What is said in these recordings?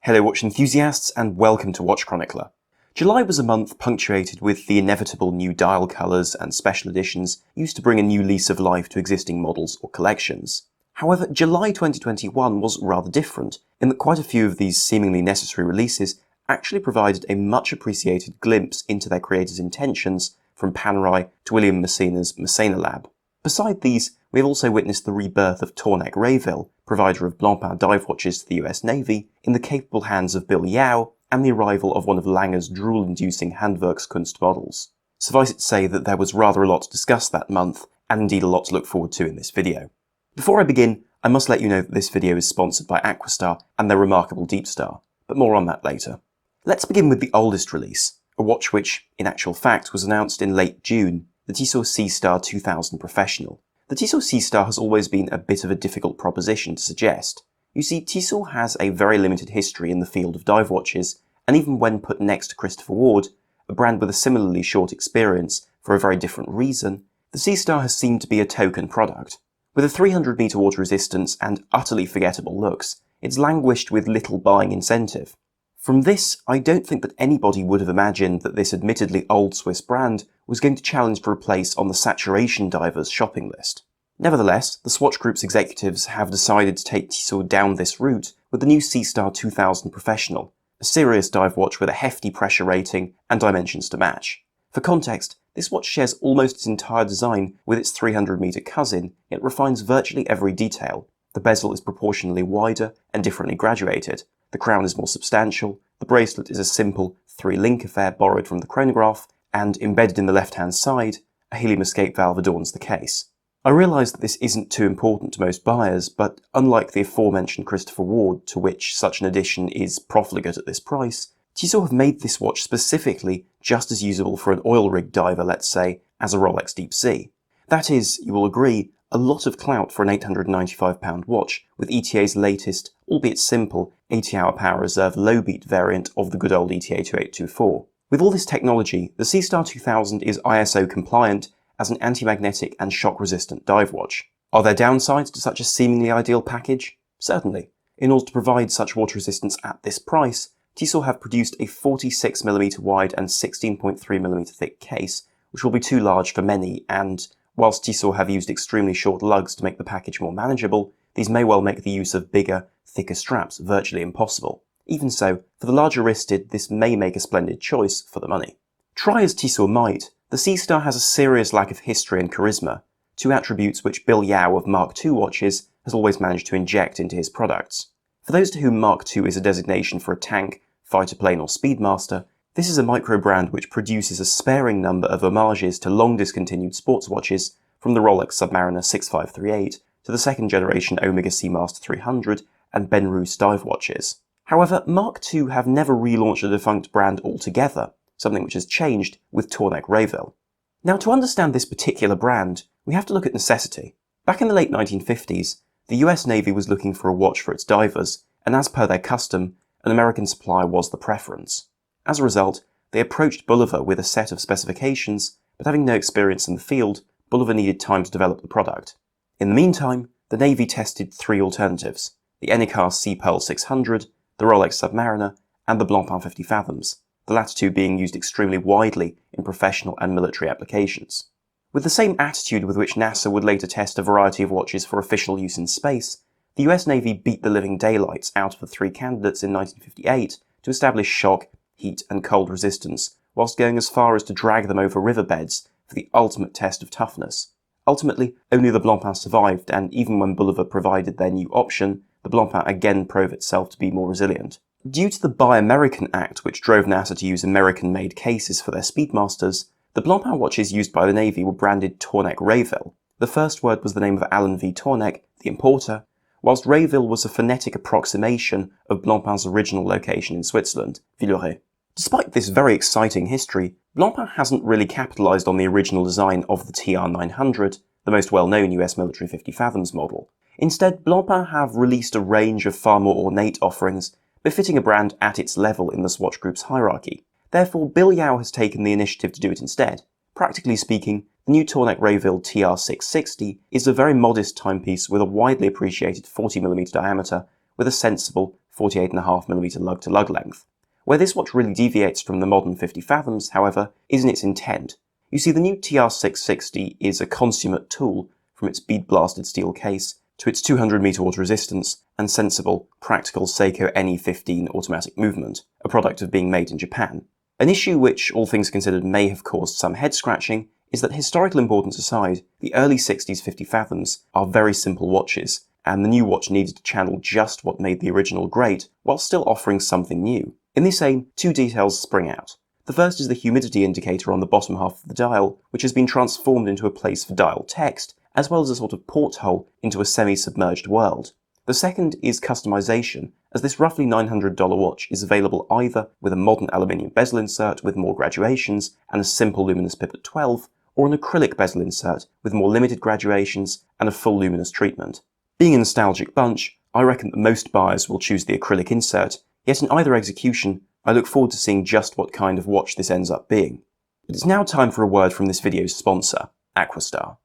Hello watch enthusiasts and welcome to Watch Chronicler. July was a month punctuated with the inevitable new dial colours and special editions used to bring a new lease of life to existing models or collections. However, July 2021 was rather different in that quite a few of these seemingly necessary releases actually provided a much appreciated glimpse into their creators' intentions from Panerai to William Messina's Messina Lab. Beside these, we have also witnessed the rebirth of Tornek-Rayville, provider of Blancpain dive watches to the US Navy, in the capable hands of Bill Yao, and the arrival of one of Lange's drool-inducing Handwerkskunst models. Suffice it to say that there was rather a lot to discuss that month, and indeed a lot to look forward to in this video. Before I begin, I must let you know that this video is sponsored by Aquastar and their remarkable Deep Star, but more on that later. Let's begin with the oldest release, a watch which, in actual fact, was announced in late June, the Tissot Seastar 2000 Professional. The Tissot Seastar has always been a bit of a difficult proposition to suggest. You see, Tissot has a very limited history in the field of dive watches, and even when put next to Christopher Ward, a brand with a similarly short experience for a very different reason, the Seastar has seemed to be a token product. With a 300 metre water resistance and utterly forgettable looks, it's languished with little buying incentive. From this, I don't think that anybody would have imagined that this admittedly old Swiss brand was going to challenge for a place on the saturation divers shopping list. Nevertheless, the Swatch Group's executives have decided to take Tissot down this route with the new Seastar 2000 Professional, a serious dive watch with a hefty pressure rating and dimensions to match. For context, this watch shares almost its entire design with its 300 metre cousin, yet refines virtually every detail. The bezel is proportionally wider and differently graduated. The crown is more substantial, the bracelet is a simple 3-link affair borrowed from the chronograph, and embedded in the left-hand side, a helium escape valve adorns the case. I realise that this isn't too important to most buyers, but unlike the aforementioned Christopher Ward, to which such an edition is profligate at this price, Tissot have made this watch specifically just as usable for an oil rig diver, let's say, as a Rolex Deep Sea. That is, you will agree, a lot of clout for an £895 watch with ETA's latest, albeit simple, 80-hour power reserve low-beat variant of the good old ETA 2824. With all this technology, the Seastar 2000 is ISO compliant as an anti-magnetic and shock-resistant dive watch. Are there downsides to such a seemingly ideal package? Certainly. In order to provide such water resistance at this price, Tissot have produced a 46mm wide and 16.3mm thick case, which will be too large for many, and whilst Tissot have used extremely short lugs to make the package more manageable, these may well make the use of bigger, thicker straps virtually impossible. Even so, for the larger wristed, this may make a splendid choice for the money. Try as Tissot might, the Seastar has a serious lack of history and charisma, two attributes which Bill Yao of Mark II watches has always managed to inject into his products. For those to whom Mark II is a designation for a tank, fighter plane or speedmaster, this is a micro-brand which produces a sparing number of homages to long-discontinued sports watches, from the Rolex Submariner 6538 to the second-generation Omega Seamaster 300 and Benrus dive watches. However, Mark II have never relaunched a defunct brand altogether, something which has changed with Tornek-Rayville. Now, to understand this particular brand, we have to look at necessity. Back in the late 1950s, the US Navy was looking for a watch for its divers, and as per their custom, an American supplier was the preference. As a result, they approached Bulova with a set of specifications, but having no experience in the field, Bulova needed time to develop the product. In the meantime, the Navy tested three alternatives: the Enicar Sea-Pearl 600, the Rolex Submariner, and the Blancpain Fifty-Fathoms, the latter two being used extremely widely in professional and military applications. With the same attitude with which NASA would later test a variety of watches for official use in space, the US Navy beat the living daylights out of the three candidates in 1958 to establish shock, heat and cold resistance, whilst going as far as to drag them over riverbeds for the ultimate test of toughness. Ultimately, only the Blancpain survived, and even when Bulova provided their new option, the Blancpain again proved itself to be more resilient. Due to the Buy American Act, which drove NASA to use American-made cases for their Speedmasters, the Blancpain watches used by the Navy were branded Tornek-Rayville. The first word was the name of Alan V. Tornek, the importer, whilst Rayville was a phonetic approximation of Blancpain's original location in Switzerland, Villeret. Despite this very exciting history, Blancpain hasn't really capitalised on the original design of the TR900, the most well-known US military 50-fathoms model. Instead, Blancpain have released a range of far more ornate offerings, befitting a brand at its level in the Swatch Group's hierarchy. Therefore, Bill Yao has taken the initiative to do it instead. Practically speaking, the new Tornek-Rayville TR660 is a very modest timepiece with a widely appreciated 40mm diameter with a sensible 48.5mm lug-to-lug length. Where this watch really deviates from the modern 50 fathoms, however, is in its intent. You see, the new TR660 is a consummate tool, from its bead-blasted steel case to its 200-metre water resistance and sensible, practical Seiko NE15 automatic movement, a product of being made in Japan. An issue which, all things considered, may have caused some head-scratching is that, historical importance aside, the early 60s 50 fathoms are very simple watches, and the new watch needed to channel just what made the original great, while still offering something new. In this aim, two details spring out. The first is the humidity indicator on the bottom half of the dial, which has been transformed into a place for dial text, as well as a sort of porthole into a semi-submerged world. The second is customization, as this roughly $900 watch is available either with a modern aluminium bezel insert with more graduations and a simple luminous pip at 12, or an acrylic bezel insert with more limited graduations and a full luminous treatment. Being a nostalgic bunch, I reckon that most buyers will choose the acrylic insert, yet in either execution, I look forward to seeing just what kind of watch this ends up being. But it's now time for a word from this video's sponsor, Aquastar.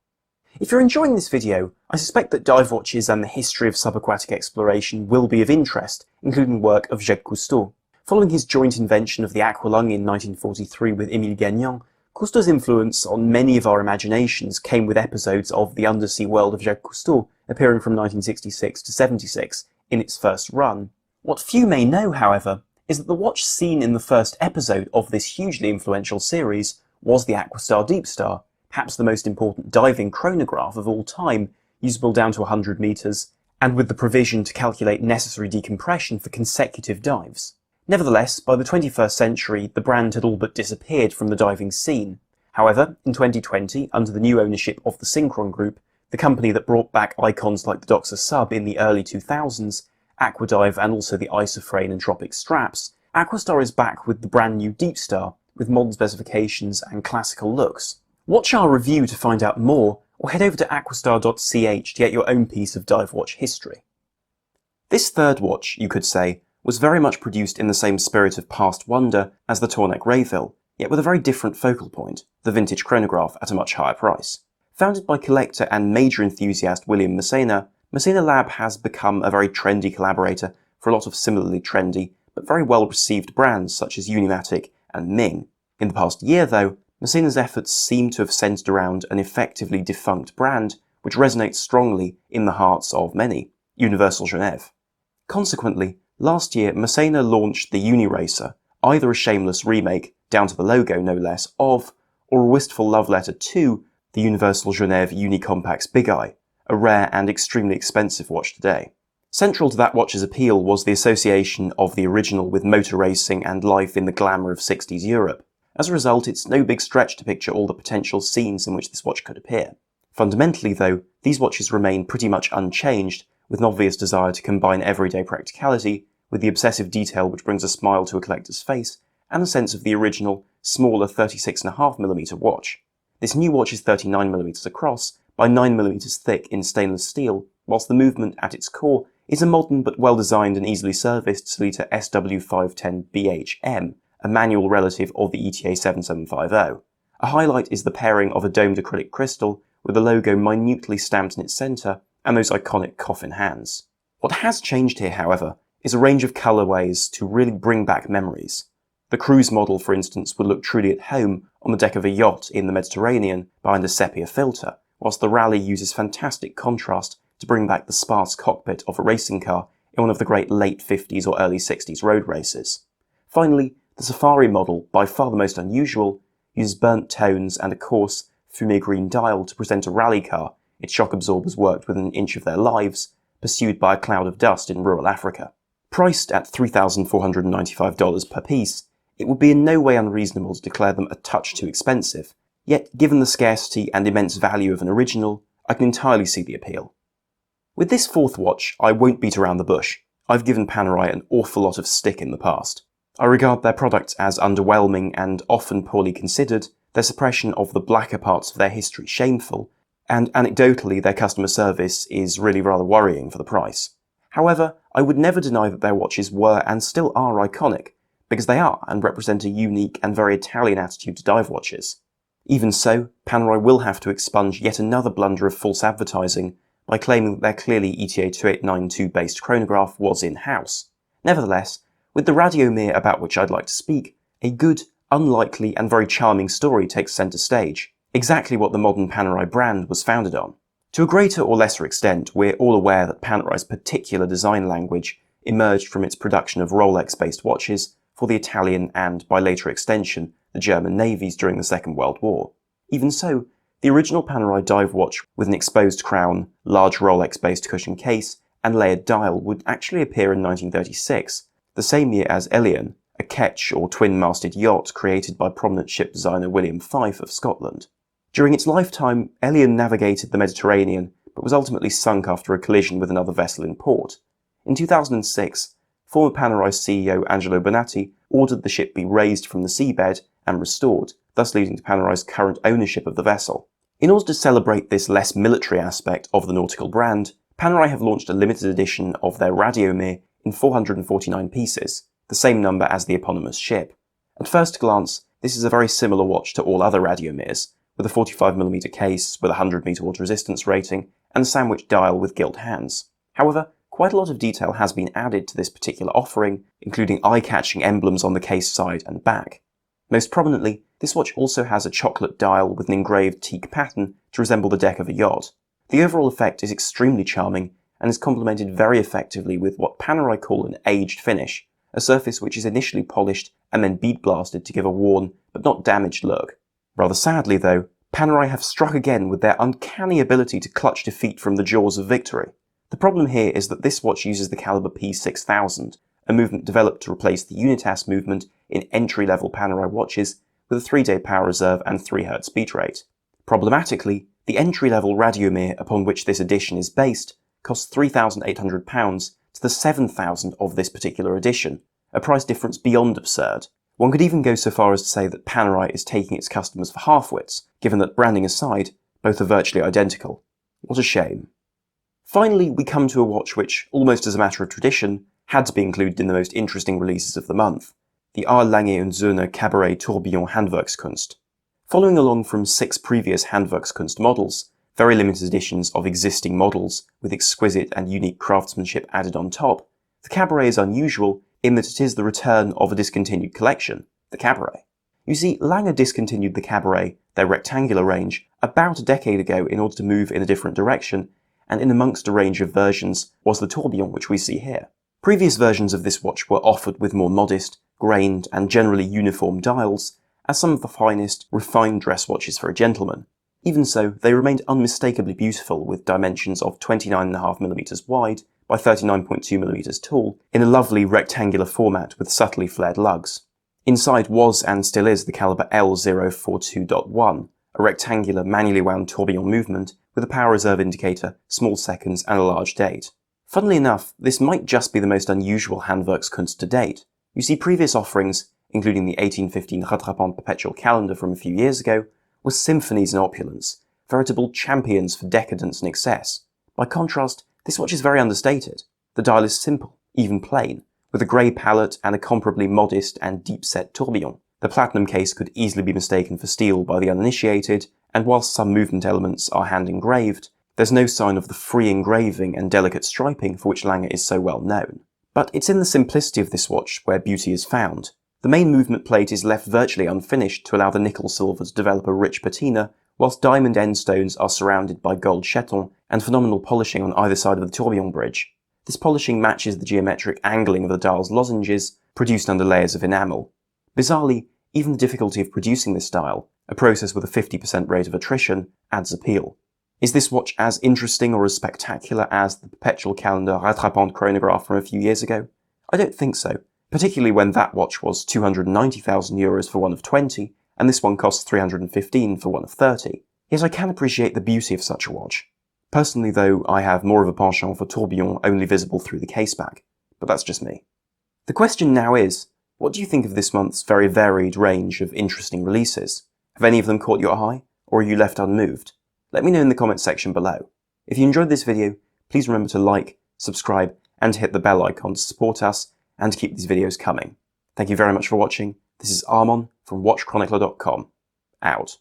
If you're enjoying this video, I suspect that dive watches and the history of subaquatic exploration will be of interest, including work of Jacques Cousteau. Following his joint invention of the aqualung in 1943 with Émile Gagnan, Cousteau's influence on many of our imaginations came with episodes of The Undersea World of Jacques Cousteau appearing from 1966 to 76 in its first run. What few may know, however, is that the watch seen in the first episode of this hugely influential series was the Aquastar Deep Star, perhaps the most important diving chronograph of all time, usable down to 100 metres, and with the provision to calculate necessary decompression for consecutive dives. Nevertheless, by the 21st century, the brand had all but disappeared from the diving scene. However, in 2020, under the new ownership of the Synchron Group, the company that brought back icons like the Doxa Sub in the early 2000s, Aquadive and also the Isofrane and Tropic straps, Aquastar is back with the brand new Deep Star, with modern specifications and classical looks. Watch our review to find out more, or head over to aquastar.ch to get your own piece of dive watch history. This third watch, you could say, was very much produced in the same spirit of past wonder as the Tornek-Rayville, yet with a very different focal point, the vintage chronograph at a much higher price. Founded by collector and major enthusiast William Massena, Messina Lab has become a very trendy collaborator for a lot of similarly trendy, but very well received brands such as Unimatic and Ming. In the past year though, Massena's efforts seem to have centred around an effectively defunct brand which resonates strongly in the hearts of many, Universal Genève. Consequently, last year Massena launched the Uni-Racer, either a shameless remake, down to the logo no less, of, or a wistful love letter to, the Universal Genève Uni-Compact's Big Eye, a rare and extremely expensive watch today. Central to that watch's appeal was the association of the original with motor racing and life in the glamour of 60s Europe. As a result, it's no big stretch to picture all the potential scenes in which this watch could appear. Fundamentally, though, these watches remain pretty much unchanged, with an obvious desire to combine everyday practicality with the obsessive detail which brings a smile to a collector's face, and a sense of the original, smaller 36.5mm watch. This new watch is 39mm across, by 9mm thick in stainless steel, whilst the movement at its core is a modern but well-designed and easily serviced Sellita SW510BHM, a manual relative of the ETA 7750. A highlight is the pairing of a domed acrylic crystal with the logo minutely stamped in its centre and those iconic coffin hands. What has changed here, however, is a range of colourways to really bring back memories. The cruise model, for instance, would look truly at home on the deck of a yacht in the Mediterranean behind a sepia filter, whilst the Rally uses fantastic contrast to bring back the sparse cockpit of a racing car in one of the great late 50s or early 60s road races. Finally, the Safari model, by far the most unusual, uses burnt tones and a coarse, fumé green dial to present a rally car, its shock absorbers worked within an inch of their lives, pursued by a cloud of dust in rural Africa. Priced at $3,495 per piece, it would be in no way unreasonable to declare them a touch too expensive, yet given the scarcity and immense value of an original, I can entirely see the appeal. With this fourth watch, I won't beat around the bush. I've given Panerai an awful lot of stick in the past. I regard their products as underwhelming and often poorly considered, their suppression of the blacker parts of their history shameful, and anecdotally their customer service is really rather worrying for the price. However, I would never deny that their watches were and still are iconic, because they are and represent a unique and very Italian attitude to dive watches. Even so, Panerai will have to expunge yet another blunder of false advertising by claiming that their clearly ETA 2892 based chronograph was in-house. Nevertheless, with the Radiomir about which I'd like to speak, a good, unlikely and very charming story takes centre stage, exactly what the modern Panerai brand was founded on. To a greater or lesser extent, we're all aware that Panerai's particular design language emerged from its production of Rolex-based watches for the Italian and, by later extension, the German navies during the Second World War. Even so, the original Panerai dive watch with an exposed crown, large Rolex-based cushion case, and layered dial would actually appear in 1936, the same year as Eilean, a ketch or twin-masted yacht created by prominent ship designer William Fyfe of Scotland. During its lifetime, Eilean navigated the Mediterranean, but was ultimately sunk after a collision with another vessel in port. In 2006, former Panerai CEO Angelo Bonatti ordered the ship be raised from the seabed and restored, thus leading to Panerai's current ownership of the vessel. In order to celebrate this less military aspect of the nautical brand, Panerai have launched a limited edition of their Radiomir in 449 pieces, the same number as the eponymous ship. At first glance, this is a very similar watch to all other Radiomirs, with a 45mm case with a 100m water resistance rating and a sandwich dial with gilt hands. However, quite a lot of detail has been added to this particular offering, including eye-catching emblems on the case side and back. Most prominently, this watch also has a chocolate dial with an engraved teak pattern to resemble the deck of a yacht. The overall effect is extremely charming and is complemented very effectively with what Panerai call an aged finish, a surface which is initially polished and then bead blasted to give a worn but not damaged look. Rather sadly though, Panerai have struck again with their uncanny ability to clutch defeat from the jaws of victory. The problem here is that this watch uses the caliber P6000, a movement developed to replace the Unitas movement in entry-level Panerai watches with a 3-day power reserve and 3 Hz beat rate. Problematically, the entry-level Radiomir upon which this edition is based costs £3,800 to the £7,000 of this particular edition, a price difference beyond absurd. One could even go so far as to say that Panerai is taking its customers for half-wits, given that, branding aside, both are virtually identical. What a shame. Finally, we come to a watch which, almost as a matter of tradition, had to be included in the most interesting releases of the month, the Lange und Söhne Cabaret Tourbillon Handwerkskunst. Following along from 6 previous Handwerkskunst models, very limited editions of existing models with exquisite and unique craftsmanship added on top, the Cabaret is unusual in that it is the return of a discontinued collection, the Cabaret. You see, Lange discontinued the Cabaret, their rectangular range, about a decade ago in order to move in a different direction, and in amongst a range of versions was the Tourbillon which we see here. Previous versions of this watch were offered with more modest, grained and generally uniform dials, as some of the finest, refined dress watches for a gentleman. Even so, they remained unmistakably beautiful with dimensions of 29.5mm wide by 39.2mm tall in a lovely rectangular format with subtly flared lugs. Inside was and still is the caliber L042.1, a rectangular manually wound tourbillon movement with a power reserve indicator, small seconds and a large date. Funnily enough, this might just be the most unusual Handwerkskunst to date. You see, previous offerings, including the 1815 Rattrapante perpetual calendar from a few years ago, were symphonies in opulence, veritable champions for decadence and excess. By contrast, this watch is very understated. The dial is simple, even plain, with a grey palette and a comparably modest and deep-set tourbillon. The platinum case could easily be mistaken for steel by the uninitiated, and whilst some movement elements are hand-engraved, there's no sign of the free engraving and delicate striping for which Lange is so well known. But it's in the simplicity of this watch where beauty is found. The main movement plate is left virtually unfinished to allow the nickel silver to develop a rich patina, whilst diamond end stones are surrounded by gold chaton and phenomenal polishing on either side of the tourbillon bridge. This polishing matches the geometric angling of the dial's lozenges, produced under layers of enamel. Bizarrely, even the difficulty of producing this dial, a process with a 50% rate of attrition, adds appeal. Is this watch as interesting or as spectacular as the perpetual calendar Rattrapante chronograph from a few years ago? I don't think so, particularly when that watch was €290,000 for one of 20, and this one costs $315 for one of 30. Yet I can appreciate the beauty of such a watch. Personally though, I have more of a penchant for tourbillon only visible through the caseback, but that's just me. The question now is, what do you think of this month's very varied range of interesting releases? Have any of them caught your eye, or are you left unmoved? Let me know in the comments section below. If you enjoyed this video, please remember to like, subscribe, and hit the bell icon to support us and to keep these videos coming. Thank you very much for watching. This is Armon from WatchChronicler.com. Out.